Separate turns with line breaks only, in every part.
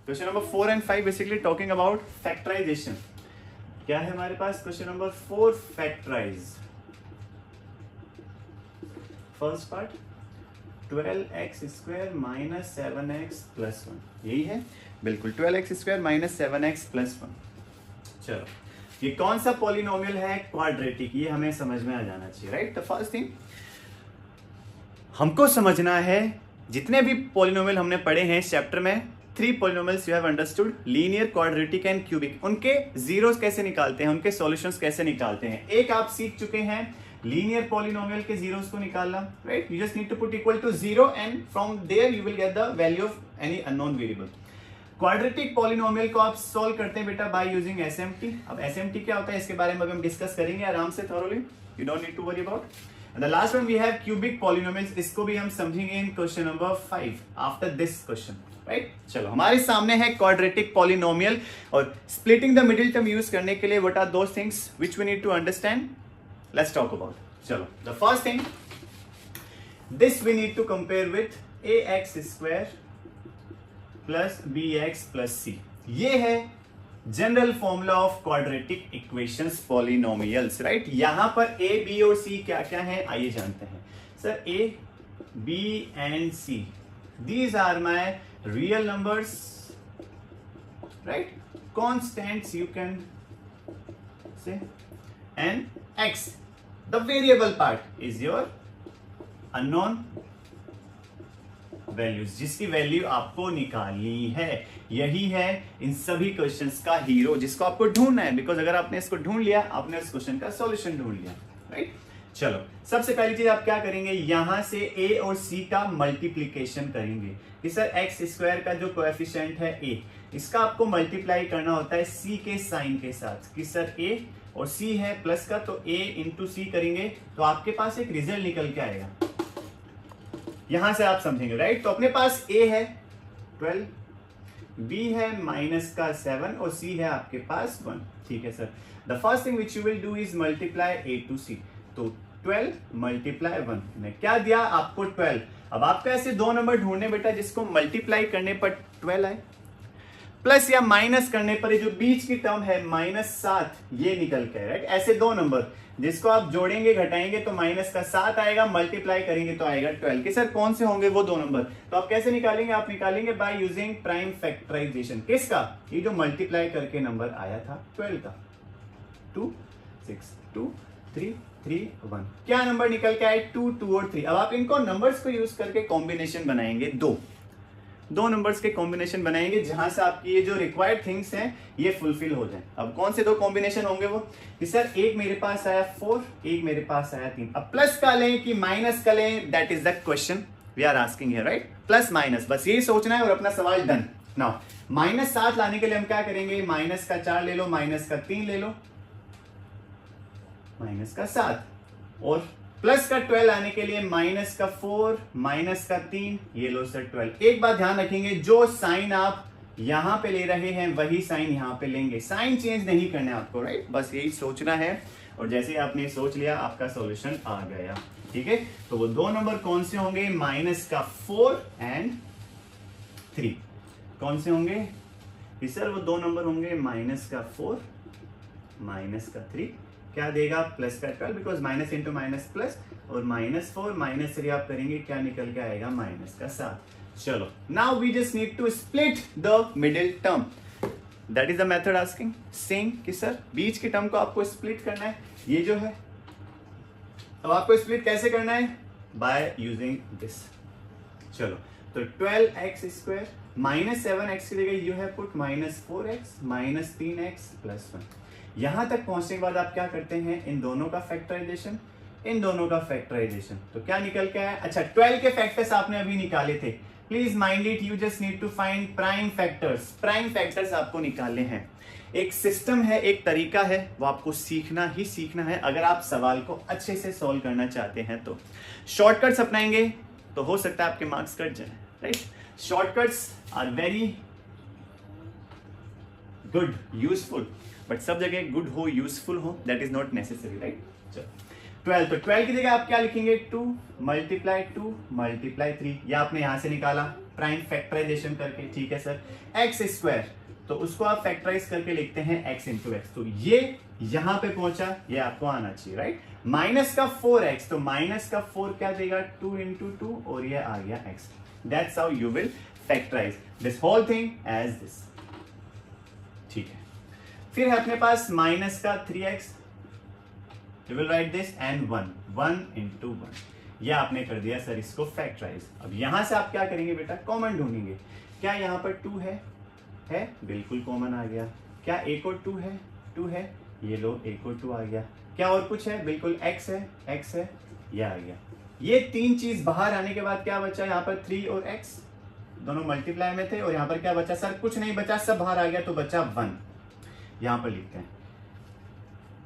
Question number 4 and 5 basically talking about factorisation. क्या है हमारे पास? Question number 4 factorise. First part 12x square minus 7x plus 1, यही है बिल्कुल 12x square minus 7x plus 1। चलो ये कौन सा पॉलिनोमियल है? क्वाड्रेटिक। ये हमें समझ में आ जाना चाहिए, राइट। द फर्स्ट थिंग हमको समझना है, जितने भी पॉलिनोमियल हमने पढ़े हैं इस चैप्टर में, 3 polynomials you have understood, linear, quadratic and cubic. उनके जीरोस कैसे निकालते हैं, उनके सॉल्यूशंस कैसे निकालते हैं। एक आप सीख चुके हैं लीनियर पॉलिनोमियल के जीरोस को निकालना, right. You just need to put equal to 0 and from there you will get the value of any unknown variable. Quadratic polynomial को आप सॉल्व करते हैं बेटा बाय यूजिंग एसएमटी। अब एसएमटी क्या होता है इसके बारे में हम डिस्कस करेंगे आराम से, thoroughly, you don't need to worry about. And the last one we have cubic polynomials, इसको भी हम समझेंगे in question number 5 after this question, right? चलो हमारे सामने है quadratic polynomial और splitting the middle term use करने के लिए what are those things which we need to understand? Let's talk about. चलो the first thing, this we need to compare with ax square plus bx plus c। ये है general formula of quadratic equations polynomials, right. यहां पर A B और सी क्या क्या है आइए जानते हैं। Sir A B and C, these are my real numbers, right, constants you can say, and X the variable part is your unknown values, जिसकी वैल्यू आपको निकालनी है। यही है इन सभी क्वेश्चंस का हीरो, जिसको आपको ढूंढना है, बिकॉज अगर आपने इसको ढूंढ लिया आपने इस क्वेश्चन का सॉल्यूशन ढूंढ लिया, राइट। चलो सबसे पहली चीज आप क्या करेंगे, यहां से ए और सी का मल्टीप्लीकेशन करेंगे कि सर एक्स स्क्वायर का जो कोएफिशिएंट है ए, इसका आपको मल्टीप्लाई करना होता है सी के साइन के साथ कि सर ए और सी है प्लस का, तो ए इंटू सी करेंगे तो आपके पास एक रिजल्ट निकल के आएगा। यहां से आप समझेंगे, राइट। तो अपने पास a है 12, b है माइनस का 7 और c है आपके पास 1, ठीक है sir. The first thing which you will do is multiply a to c, तो 12 मल्टीप्लाई 1 में क्या दिया आपको 12। अब आपको ऐसे दो नंबर ढूंढने बेटा जिसको मल्टीप्लाई करने पर 12 आए, प्लस या माइनस करने पर जो बीच की टर्म है -7 ये निकल के, राइट। ऐसे दो नंबर जिसको आप जोड़ेंगे घटाएंगे तो माइनस का 7 आएगा, मल्टीप्लाई करेंगे तो आएगा 12 के। सर कौन से होंगे वो दो नंबर, तो आप कैसे निकालेंगे? आप निकालेंगे बाय यूजिंग प्राइम फैक्टराइजेशन। किसका? ये जो मल्टीप्लाई करके नंबर आया था 12 का, 2 6 2 3 3 1, क्या नंबर निकल के आए? 2 2 और 3। अब आप इनको नंबर्स को यूज करके कॉम्बिनेशन बनाएंगे, दो नंबर्स के कॉम्बिनेशन बनाएंगे जहां से आपकी ये जो रिक्वायर्ड थिंग्स हैं ये फुलफिल हो जाए। अब कौन से दो कॉम्बिनेशन होंगे वो कि सर एक मेरे पास आया 4, एक मेरे पास आया 3। अब प्लस का लें कि माइनस का लें, that is the question we are asking here, right. Plus minus बस यही सोचना है और अपना सवाल डन। नाउ -7 लाने के लिए हम क्या करेंगे? माइनस का 4 ले लो, माइनस का 3 ले लो, माइनस का 7, और प्लस का 12 आने के लिए माइनस का 4 माइनस का 3, ये लो सर 12। एक बात ध्यान रखेंगे, जो साइन आप यहां पे ले रहे हैं वही साइन यहां पे लेंगे, साइन चेंज नहीं करना है आपको, राइट। बस यही सोचना है और जैसे ही आपने सोच लिया आपका सॉल्यूशन आ गया, ठीक है। तो वो दो नंबर कौन से होंगे? माइनस का 4 एंड 3। कौन से होंगे कि सर वो दो नंबर होंगे माइनस का 4 माइनस का 3, क्या देगा? प्लस का 12, because minus into minus plus, और -4 -3 आप करेंगे क्या निकल के आएगा? माइनस का 7। चलो now we just need to split the middle term, that is the method asking saying कि सर बीच की टर्म को आपको स्प्लिट करना है, ये जो है। अब आपको स्प्लिट कैसे करना है? By using this. चलो तो 12x स्क्वायर माइनस 7x की जगह you have put -4x minus 3x plus 1। यहां तक पहुंचने के बाद आप क्या करते हैं? इन दोनों का फैक्टराइजेशन, इन दोनों का फैक्टराइजेशन, तो क्या निकल के आया? अच्छा 12 के फैक्टर्स आपने अभी निकाले थे, please mind it, you just need to find prime factors. Prime factors आपको निकालने हैं। एक सिस्टम है, एक तरीका है, वो आपको सीखना ही सीखना है अगर आप सवाल को अच्छे से सॉल्व करना चाहते हैं। तो शॉर्टकट्स अपनाएंगे तो हो सकता है आपके मार्क्स कट जाए, right. Shortcuts are very good, useful, but सब जगह गुड हो, यूजफुल हो, that is not necessary, right. चलो 12, तो 12 की जगह आप क्या लिखेंगे? 2 मल्टीप्लाई 2 मल्टीप्लाई 3, या आपने यहां से निकाला प्राइम फैक्टराइजेशन करके, ठीक है सर। एक्स स्क्वायर, तो उसको आप फैक्टराइज करके लिखते हैं एक्स इंटू एक्स, तो ये यहां पे पहुंचा, ये आपको आना चाहिए, राइट। माइनस का 4x, तो माइनस का 4 क्या देगा, 2 इंटू 2, और ये आ गया x। That's how you will factorise this whole thing as this, ठीक है। फिर है अपने पास माइनस का 3x, you will write this and 1 into 1, यह आपने कर दिया सर इसको फैक्टराइज। अब यहां से आप क्या करेंगे बेटा, कॉमन ढूंढेंगे। क्या यहां पर 2 है बिल्कुल कॉमन आ गया। क्या एक और 2 है, 2 है, ये लो एक और 2 आ गया। क्या और कुछ है, बिल्कुल x है, ये आ गया। ये 3 चीज बाहर आने के बाद क्या बचा, यहाँ पर 3 और x दोनों मल्टीप्लाई में थे, और यहाँ पर क्या बचा सर, कुछ नहीं बचा, सब बाहर आ गया, तो बचा 1। यहां पर लिखते हैं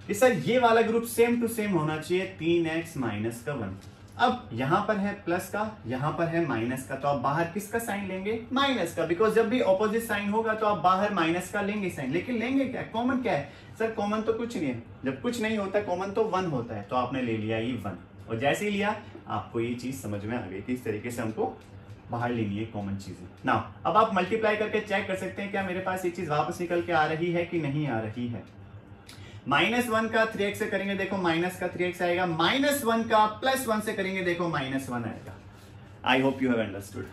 कि सर ये वाला ग्रुप सेम टू सेम होना चाहिए, 3x माइनस का 1। अब यहां पर है प्लस का, यहां पर है माइनस का, तो आप बाहर किसका साइन लेंगे, माइनस का, बिकॉज जब भी ऑपोजिट साइन होगा तो आप बाहर माइनस का लेंगे साइन। लेकिन लेंगे क्या, कॉमन क्या है सर, कॉमन तो कुछ नहीं है, जब कुछ नहीं होता कॉमन तो 1 होता है, तो आपने ले लिया ये 1, और जैसे ही लिया आपको ये चीज समझ में आ गई कि इस तरीके से हमको बाहर लेनी है कॉमन चीजें ना। अब आप मल्टीप्लाई करके चेक कर सकते हैं क्या मेरे पास ये चीज वापस निकल के आ रही है कि नहीं आ रही है। -1 का 3x से करेंगे, देखो माइनस का 3x आएगा। -1 का +1 से करेंगे, देखो -1 आएगा। I hope you have understood.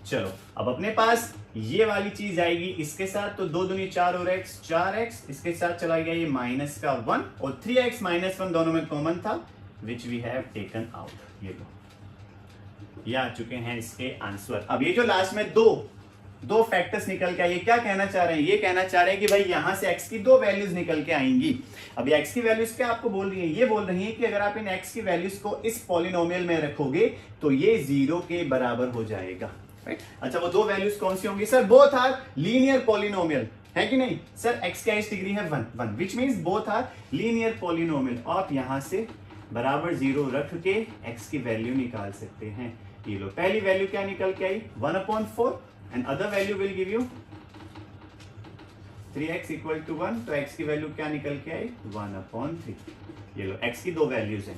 चलो अब अपने पास ये वाली चीज आएगी इसके साथ, तो 2 दूनी 4 और x, 4x इसके साथ चला गया ये माइनस का 1, और 3x -1 दोनों में कॉमन था, which we have taken out. ये लो, ये आ चुके हैं इसके आंसर। अब ये जो लास्ट में दो फैक्टर्स निकल के आए, ये क्या कहना चाह रहे हैं, ये कहना चाह रहे हैं कि भाई यहां से x की 2 वैल्यूज निकल के आएंगी। अब ये x की वैल्यूज क्या आपको बोल रही है, ये बोल रही है कि अगर आप इन x की वैल्यूज को इस पॉलिनोमियल में रखोगे तो ये 0 के बराबर हो जाएगा, राइट। अच्छा वो 2 वैल्यूज कौन सी होंगी sir, both are linear polynomial, है कि नहीं सर। x की हाईएस्ट डिग्री है 1, which means both are linear polynomial. आप यहां से बराबर 0 रख के x की वैल्यू निकाल सकते हैं। ये लो, पहली वैल्यू क्या निकल के आई, 1/4, and other value will give you 3x equal to 1, तो x की वैल्यू क्या निकल के आई, 1/3। ये लो x की 2 वैल्यूज हैं।